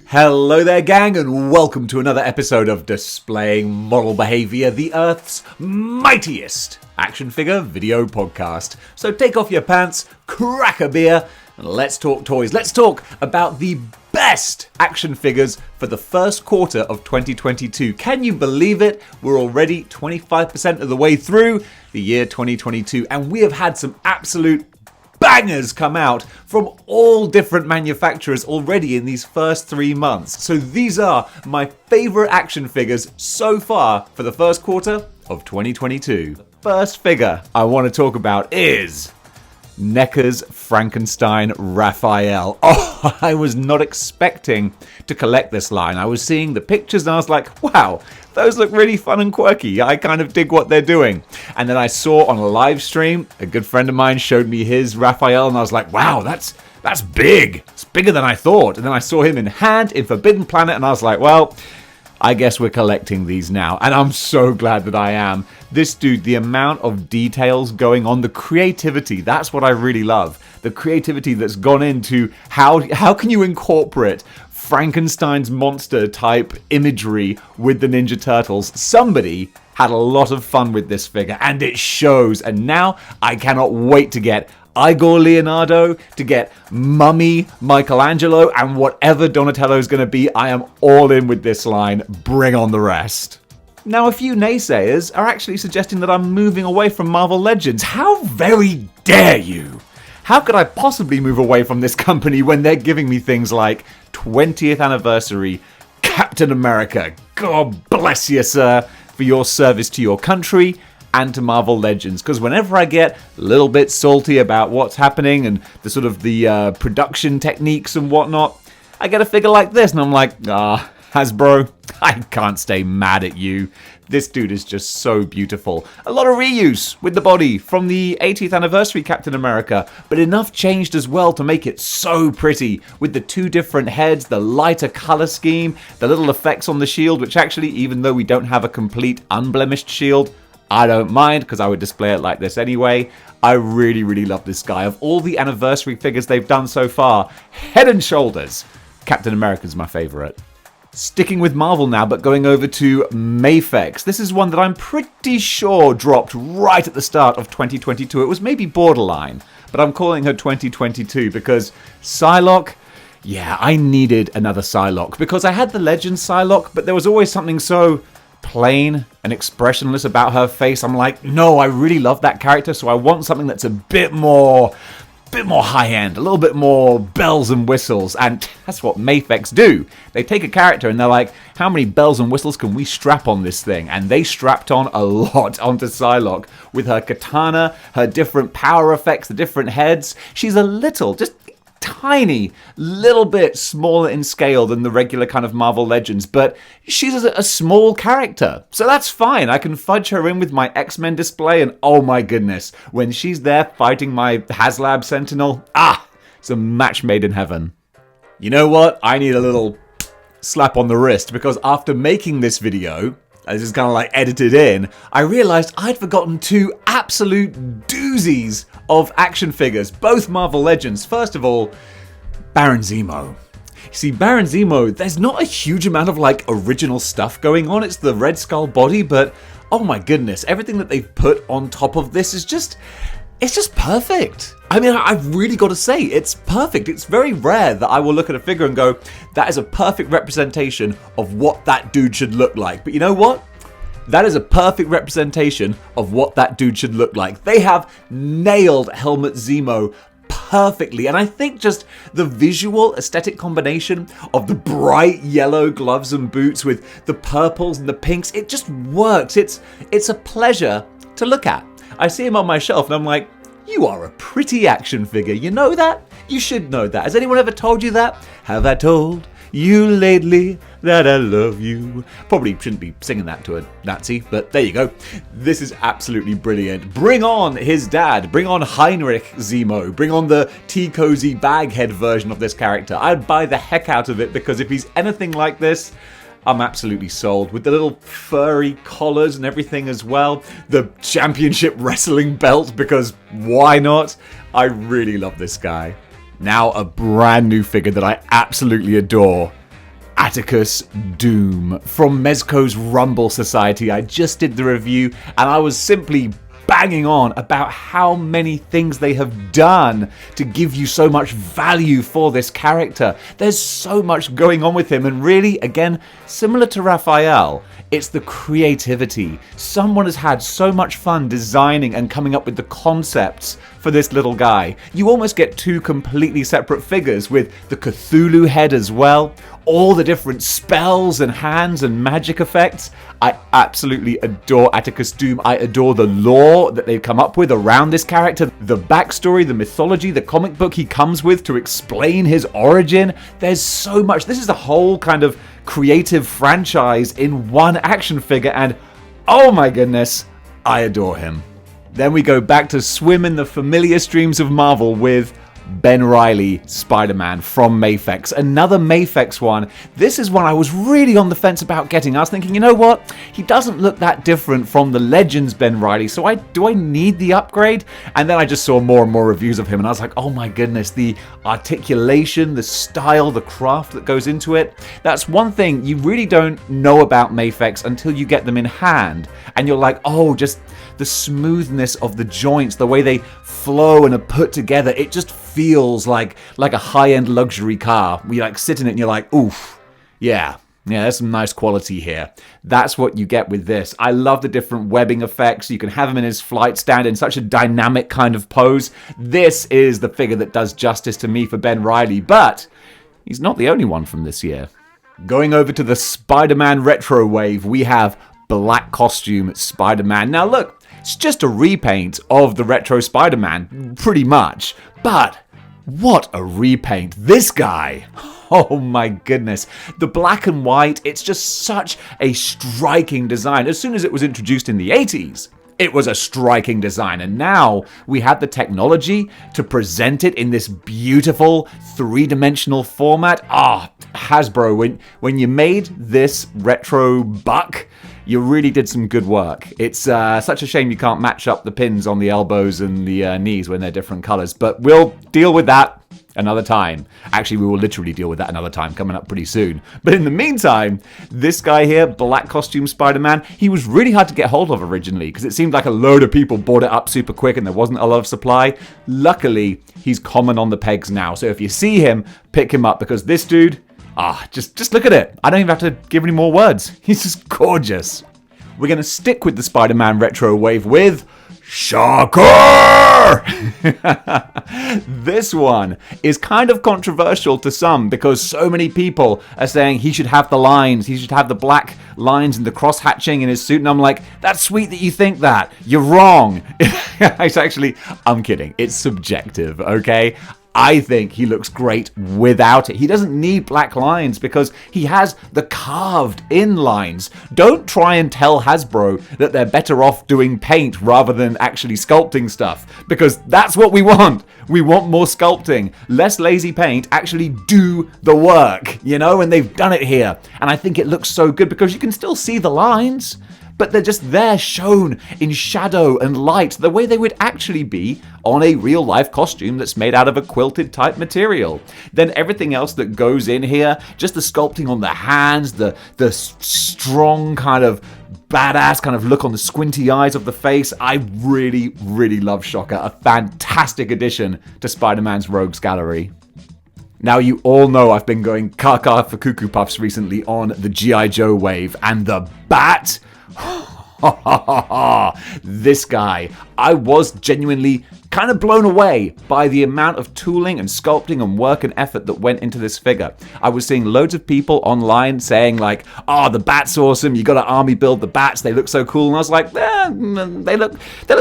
Hello there, gang, and welcome to another episode of Displaying Moral Behaviour, the Earth's mightiest action figure video podcast. So take off your pants, crack a beer, and let's talk toys. Let's talk about the best action figures for the first quarter of 2022. Can you believe it? We're already 25% of the way through the year 2022, and we have had some absolute bangers come out from all different manufacturers already in these first 3 months. So these are my favorite action figures so far for the first quarter of 2022. The first figure I want to talk about is NECA's Frankenstein Raphael. Oh, I was not expecting to collect this line. I was seeing the pictures and I was like, wow, those look really fun and quirky. I kind of dig what they're doing. And then I saw on a live stream, a good friend of mine showed me his Raphael and I was like, wow, that's big. It's bigger than I thought. And then I saw him in hand in Forbidden Planet and I was like, well, I guess we're collecting these now. And I'm so glad that I am. This dude, the amount of details going on, the creativity, that's what I really love. The creativity that's gone into how can you incorporate Frankenstein's monster type imagery with the Ninja Turtles. Somebody had a lot of fun with this figure and it shows. And now I cannot wait to get Igor Leonardo, to get Mummy Michelangelo, and whatever Donatello's going to be, I am all in with this line. Bring on the rest. Now, a few naysayers are actually suggesting that I'm moving away from Marvel Legends. How very dare you? How could I possibly move away from this company when they're giving me things like 20th anniversary Captain America? God bless you, sir, for your service to your country and to Marvel Legends, because whenever I get a little bit salty about what's happening and the sort of the production techniques and whatnot, I get a figure like this and I'm like, Hasbro, I can't stay mad at you. This dude is just so beautiful. A lot of reuse with the body from the 80th anniversary Captain America, but enough changed as well to make it so pretty with the two different heads, the lighter color scheme, the little effects on the shield, which actually, even though we don't have a complete unblemished shield, I don't mind because I would display it like this anyway. I really, really love this guy. Of all the anniversary figures they've done so far, head and shoulders, Captain America's my favorite. Sticking with Marvel now, but going over to Mafex. This is one that I'm pretty sure dropped right at the start of 2022. It was maybe borderline, but I'm calling her 2022 because Psylocke, yeah, I needed another Psylocke because I had the Legend Psylocke, but there was always something so plain and expressionless about her face. I'm like, no, I really love that character, so I want something that's a bit more high-end, a little bit more bells and whistles, and that's what Mafex do. They take a character and they're like, how many bells and whistles can we strap on this thing? And they strapped on a lot onto Psylocke with her katana, her different power effects, the different heads. She's a little, just tiny, little bit smaller in scale than the regular kind of Marvel Legends, but she's a small character, so that's fine. I can fudge her in with my X-Men display, and oh my goodness, when she's there fighting my HasLab Sentinel, it's a match made in heaven. You know what? I need a little slap on the wrist, because after making this video, this is kind of like edited in, I realized I'd forgotten two absolute doozies of action figures, both Marvel Legends. First of all, Baron Zemo. See, Baron Zemo, there's not a huge amount of like original stuff going on. It's the Red Skull body, but oh my goodness, everything that they've put on top of this is just, it's just perfect. I mean, I've really got to say, it's perfect. It's very rare that I will look at a figure and go, that is a perfect representation of what that dude should look like. But you know what? That is a perfect representation of what that dude should look like. They have nailed Helmut Zemo perfectly. And I think just the visual aesthetic combination of the bright yellow gloves and boots with the purples and the pinks, it just works. It's a pleasure to look at. I see him on my shelf and I'm like, you are a pretty action figure. You know that? You should know that. Has anyone ever told you that? Have I told you lately that I love you? Probably shouldn't be singing that to a Nazi, but there you go. This is absolutely brilliant. Bring on his dad. Bring on Heinrich Zemo. Bring on the tea-cozy baghead version of this character. I'd buy the heck out of it because if he's anything like this, I'm absolutely sold. With the little furry collars and everything as well. The championship wrestling belt, because why not? I really love this guy. Now a brand new figure that I absolutely adore. Atticus Doom from Mezco's Rumble Society. I just did the review and I was simply banging on about how many things they have done to give you so much value for this character. There's so much going on with him, and really, again, similar to Raphael, it's the creativity. Someone has had so much fun designing and coming up with the concepts for this little guy. You almost get two completely separate figures with the Cthulhu head as well, all the different spells and hands and magic effects. I absolutely adore Atticus Doom. I adore the lore that they've come up with around this character, the backstory, the mythology, the comic book he comes with to explain his origin. There's so much. This is a whole kind of creative franchise in one action figure, and oh my goodness, I adore him. Then we go back to swim in the familiar streams of Marvel with Ben Reilly Spider-Man from Mafex. Another Mafex one. This is one I was really on the fence about getting. I was thinking, you know what? He doesn't look that different from the Legends Ben Reilly, so do I need the upgrade? And then I just saw more and more reviews of him, and I was like, oh my goodness, the articulation, the style, the craft that goes into it. That's one thing you really don't know about Mafex until you get them in hand, and you're like, oh, just the smoothness of the joints, the way they flow and are put together, it just feels like a high-end luxury car. You like sit in it and you're like, oof, yeah, there's some nice quality here. That's what you get with this. I love the different webbing effects. You can have him in his flight stand in such a dynamic kind of pose. This is the figure that does justice to me for Ben Reilly, but he's not the only one from this year. Going over to the Spider-Man retro wave, we have black costume Spider-Man. Now look, it's just a repaint of the retro Spider-Man, pretty much. But what a repaint. This guy. Oh my goodness. The black and white, it's just such a striking design. As soon as it was introduced in the 80s, it was a striking design. And now we have the technology to present it in this beautiful three-dimensional format. Hasbro, when you made this retro buck, you really did some good work. It's such a shame you can't match up the pins on the elbows and the knees when they're different colors, but we'll deal with that another time. Actually, we will literally deal with that another time, coming up pretty soon. But in the meantime, this guy here, black costume Spider-Man, he was really hard to get hold of originally because it seemed like a load of people bought it up super quick and there wasn't a lot of supply. Luckily, he's common on the pegs now, so if you see him, pick him up, because this dude, just look at it. I don't even have to give any more words. He's just gorgeous. We're going to stick with the Spider-Man retro wave with Shocker! This one is kind of controversial to some because so many people are saying he should have the lines, he should have the black lines and the cross-hatching in his suit, and I'm like, that's sweet that you think that. You're wrong. I'm kidding. It's subjective, okay? I think he looks great without it. He doesn't need black lines because he has the carved in lines. Don't try and tell Hasbro that they're better off doing paint rather than actually sculpting stuff, because that's what we want. We want more sculpting, less lazy paint, actually do the work, and they've done it here. And I think it looks so good because you can still see the lines, but they're just there shown in shadow and light the way they would actually be on a real-life costume that's made out of a quilted type material. Then everything else that goes in here, just the sculpting on the hands, the strong kind of badass kind of look on the squinty eyes of the face. I really, really love Shocker. A fantastic addition to Spider-Man's Rogues Gallery. Now, you all know I've been going caca for Cuckoo Puffs recently on the G.I. Joe wave, and the Bat... This guy, I was genuinely kind of blown away by the amount of tooling and sculpting and work and effort that went into this figure. I was seeing loads of people online saying like, the Bat's awesome, you gotta army build the Bats, they look so cool, and I was like, they look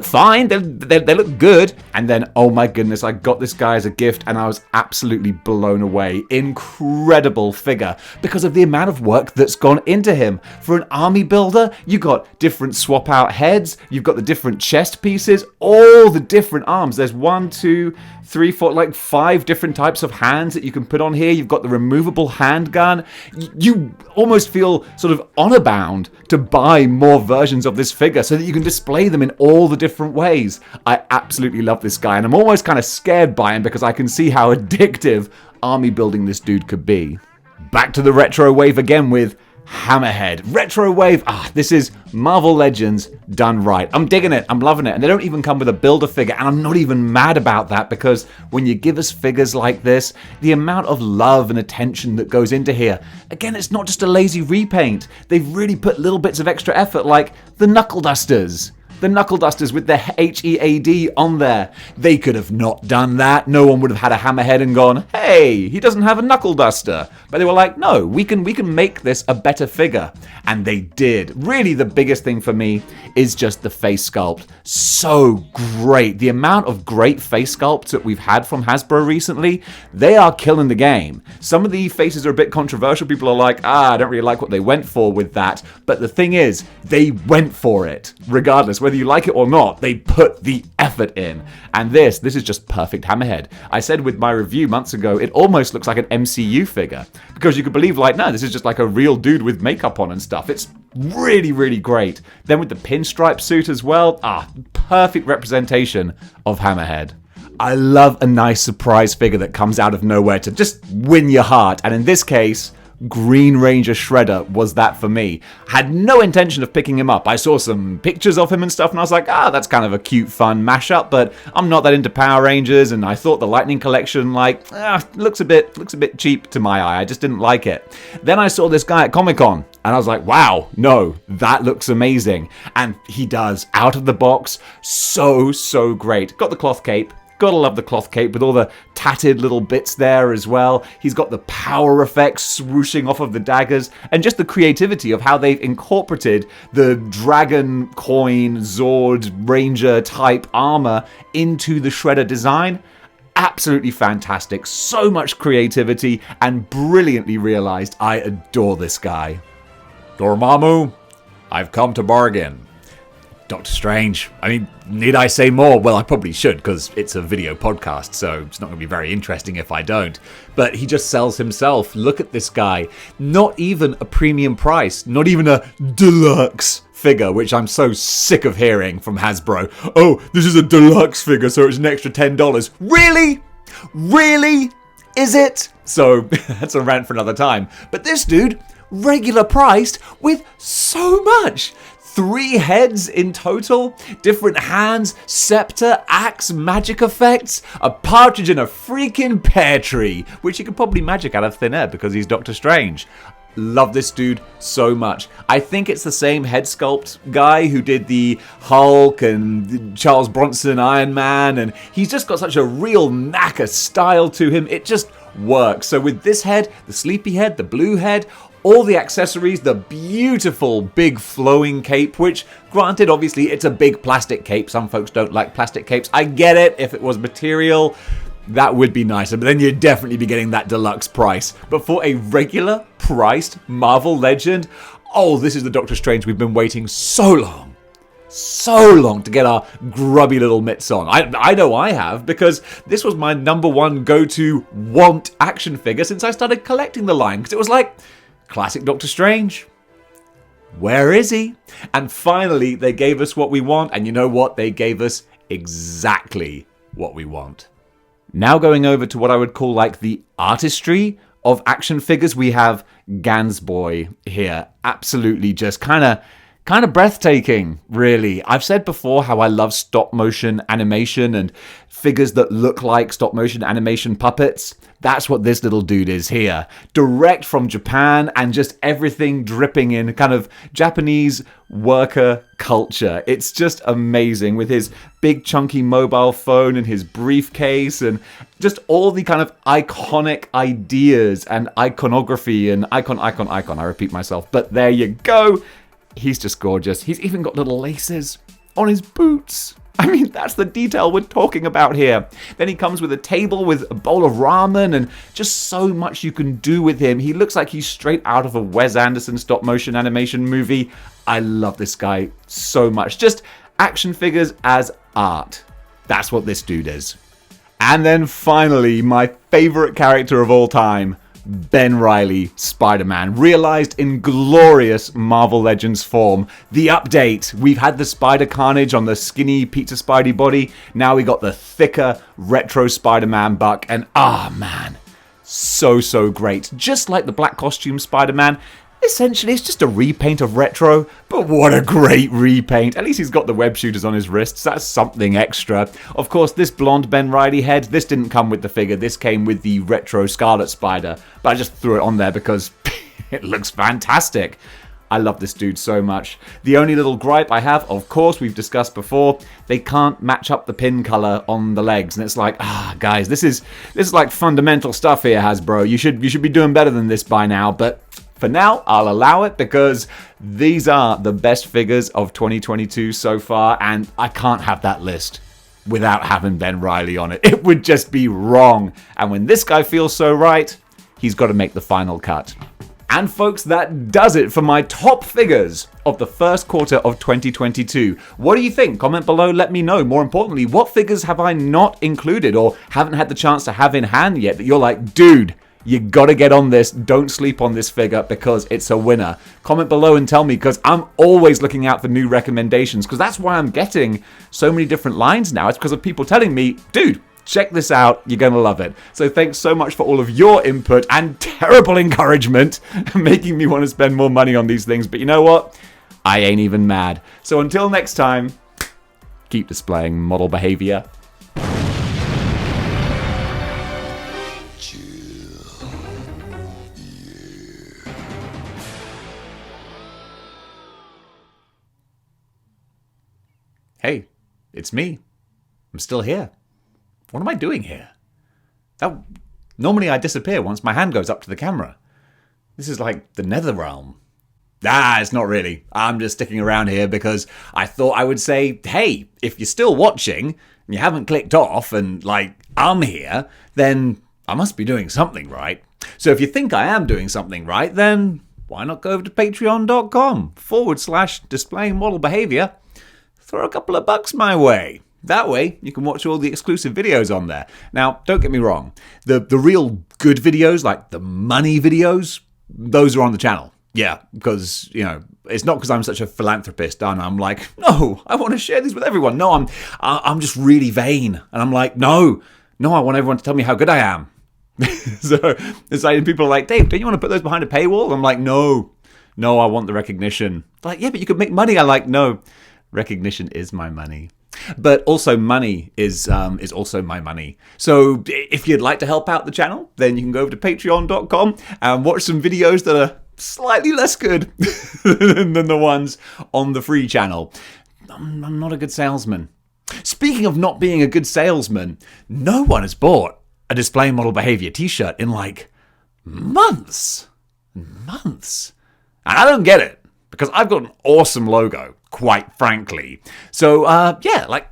fine, they look good. And then, oh my goodness, I got this guy as a gift and I was absolutely blown away. Incredible figure because of the amount of work that's gone into him. For an army builder, you got different swap out heads, you've got the different chest pieces, all the different arms arms. There's 1, 2, 3, 4, like 5 different types of hands that you can put on here. You've got the removable handgun. You almost feel sort of honor bound to buy more versions of this figure so that you can display them in all the different ways. I absolutely love this guy, and I'm almost kind of scared by him because I can see how addictive army building this dude could be. Back to the retro wave again with Hammerhead. Retro wave, this is Marvel Legends done right. I'm digging it, I'm loving it, and they don't even come with a builder figure, and I'm not even mad about that, because when you give us figures like this, the amount of love and attention that goes into here, again, it's not just a lazy repaint. They've really put little bits of extra effort, like the Knuckle Dusters. The Knuckle Dusters with the HEAD on there. They could have not done that. No one would have had a Hammerhead and gone, hey, he doesn't have a Knuckle Duster. But they were like, no, we can make this a better figure. And they did. Really, the biggest thing for me is just the face sculpt. So great. The amount of great face sculpts that we've had from Hasbro recently, they are killing the game. Some of the faces are a bit controversial. People are like, I don't really like what they went for with that. But the thing is, they went for it. Regardless, whether you like it or not, they put the effort in. And this is just perfect Hammerhead. I said with my review months ago, it almost looks like an MCU figure. Because you could believe, like, no, this is just like a real dude with makeup on and stuff. It's really, really great. Then with the pinstripe suit as well, perfect representation of Hammerhead. I love a nice surprise figure that comes out of nowhere to just win your heart. And in this case, Green Ranger Shredder was that for me. Had no intention of picking him up. I saw some pictures of him and stuff, and I was like, that's kind of a cute, fun mashup, but I'm not that into Power Rangers, and I thought the Lightning Collection, looks a bit cheap to my eye. I just didn't like it. Then I saw this guy at Comic-Con, and I was like, wow, no, that looks amazing. And he does, out of the box, so great. Got the cloth cape. Gotta love the cloth cape with all the tatted little bits there as well. He's got the power effects swooshing off of the daggers, and just the creativity of how they've incorporated the dragon coin Zord Ranger type armor into the Shredder design. Absolutely fantastic. So much creativity, and brilliantly realized. I adore this guy. Dormammu, I've come to bargain. Doctor Strange. I mean, need I say more? Well, I probably should, because it's a video podcast, so it's not going to be very interesting if I don't. But he just sells himself. Look at this guy. Not even a premium price. Not even a deluxe figure, which I'm so sick of hearing from Hasbro. Oh, this is a deluxe figure, so it's an extra $10. Really? Really? Is it? So, that's a rant for another time. But this dude, regular priced with so much. 3 heads in total, different hands, scepter, axe, magic effects, a partridge in a freaking pear tree, which you could probably magic out of thin air because he's Doctor Strange. Love this dude so much. I think it's the same head sculpt guy who did the Hulk and Charles Bronson Iron Man, and he's just got such a real knack, a style to him. It just works. So with this head, the sleepy head, the blue head, all the accessories, the beautiful big flowing cape, which granted, obviously it's a big plastic cape. Some folks don't like plastic capes. I get it. If it was material, that would be nicer, but then you'd definitely be getting that deluxe price. But for a regular priced Marvel Legend, this is the Doctor Strange we've been waiting so long to get our grubby little mitts on. I know I have, because this was my number one go-to want action figure since I started collecting the line, because it was like, classic Doctor Strange. Where is he? And finally, they gave us what we want, and you know what? They gave us exactly what we want. Now going over to what I would call like the artistry of action figures, we have Gansboy here. Absolutely just kind of breathtaking, really. I've said before how I love stop motion animation and figures that look like stop motion animation puppets. That's what this little dude is here. Direct from Japan, and just everything dripping in kind of Japanese worker culture. It's just amazing, with his big chunky mobile phone and his briefcase, and just all the kind of iconic ideas and iconography and icon. I repeat myself, but there you go. He's just gorgeous. He's even got little laces on his boots. I mean, that's the detail we're talking about here. Then he comes with a table with a bowl of ramen, and just so much you can do with him. He looks like he's straight out of a Wes Anderson stop motion animation movie. I love this guy so much. Just action figures as art. That's what this dude is. And then finally, my favorite character of all time, Ben Reilly Spider-Man, realized in glorious Marvel Legends form. The update. We've had the Spider Carnage on the skinny Pizza Spidey body. Now we got the thicker retro Spider-Man buck. And man, so great. Just like the black costume Spider-Man. Essentially, it's just a repaint of retro, but what a great repaint. At least he's got the web shooters on his wrists. That's something extra. Of course, this blonde Ben Reilly head, this didn't come with the figure. This came with the retro Scarlet Spider, but I just threw it on there because it looks fantastic. I love this dude so much. The only little gripe I have, of course, we've discussed before, they can't match up the pin color on the legs. And it's like, guys, this is like fundamental stuff here, Hasbro. You should be doing better than this by now, but for now, I'll allow it because these are the best figures of 2022 so far, and I can't have that list without having Ben Reilly on it. It would just be wrong. And when this guy feels so right, he's got to make the final cut. And folks, that does it for my top figures of the first quarter of 2022. What do you think? Comment below, let me know. More importantly, what figures have I not included or haven't had the chance to have in hand yet that you're like, dude, you gotta get on this. Don't sleep on this figure because it's a winner. Comment below and tell me, because I'm always looking out for new recommendations, because that's why I'm getting so many different lines now. It's because of people telling me, dude, check this out. You're gonna love it. So thanks so much for all of your input and terrible encouragement, making me want to spend more money on these things. But you know what? I ain't even mad. So until next time, keep displaying model behavior. Hey, it's me. I'm still here. What am I doing here? Normally I disappear once my hand goes up to the camera. This is like the nether realm. It's not really. I'm just sticking around here because I thought I would say, hey, if you're still watching and you haven't clicked off and I'm here, then I must be doing something right. So if you think I am doing something right, then why not go over to patreon.com/displaying model behavior. Throw a couple of bucks my way. That way, you can watch all the exclusive videos on there. Now, don't get me wrong. The real good videos, like the money videos, those are on the channel. Yeah, because, it's not because I'm such a philanthropist and I'm like, no, I want to share these with everyone. No, I'm just really vain. And I'm like, no, I want everyone to tell me how good I am. So it's like people are like, Dave, don't you want to put those behind a paywall? I'm like, no, I want the recognition. Like, yeah, but you could make money. I'm like, no. Recognition is my money. But also money is also my money. So if you'd like to help out the channel, then you can go over to patreon.com and watch some videos that are slightly less good than the ones on the free channel. I'm not a good salesman. Speaking of not being a good salesman, no one has bought a display model behavior t-shirt in months. And I don't get it because I've got an awesome logo. Quite frankly. So,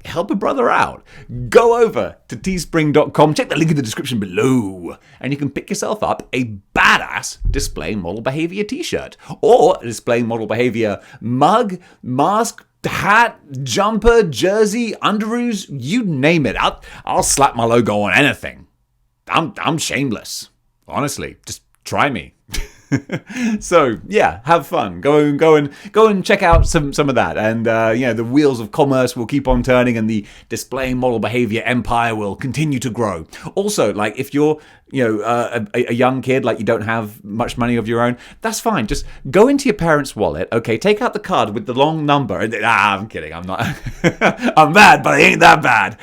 help a brother out. Go over to teespring.com, check the link in the description below, and you can pick yourself up a badass display model behavior t-shirt, or a display model behavior mug, mask, hat, jumper, jersey, underoos, you name it. I'll slap my logo on anything. I'm shameless. Honestly, just try me. So yeah, have fun. Go and check out some of that, and the wheels of commerce will keep on turning, and the display model behavior empire will continue to grow. Also, if you're a young kid, you don't have much money of your own, that's fine. Just go into your parents' wallet, okay? Take out the card with the long number. I'm kidding. I'm not. I'm bad, but I ain't that bad.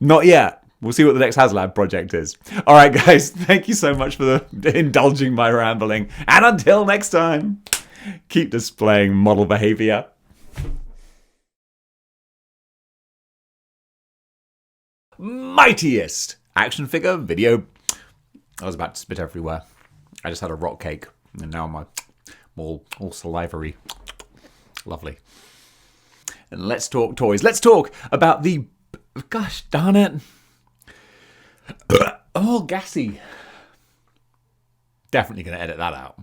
Not yet. We'll see what the next HasLab project is. All right, guys, thank you so much for indulging my rambling. And until next time, keep displaying model behavior. Mightiest action figure video. I was about to spit everywhere. I just had a rock cake, and now I'm all salivary. Lovely. And let's talk toys. Let's talk about the... Gosh darn it. Oh, gassy. Definitely going to edit that out.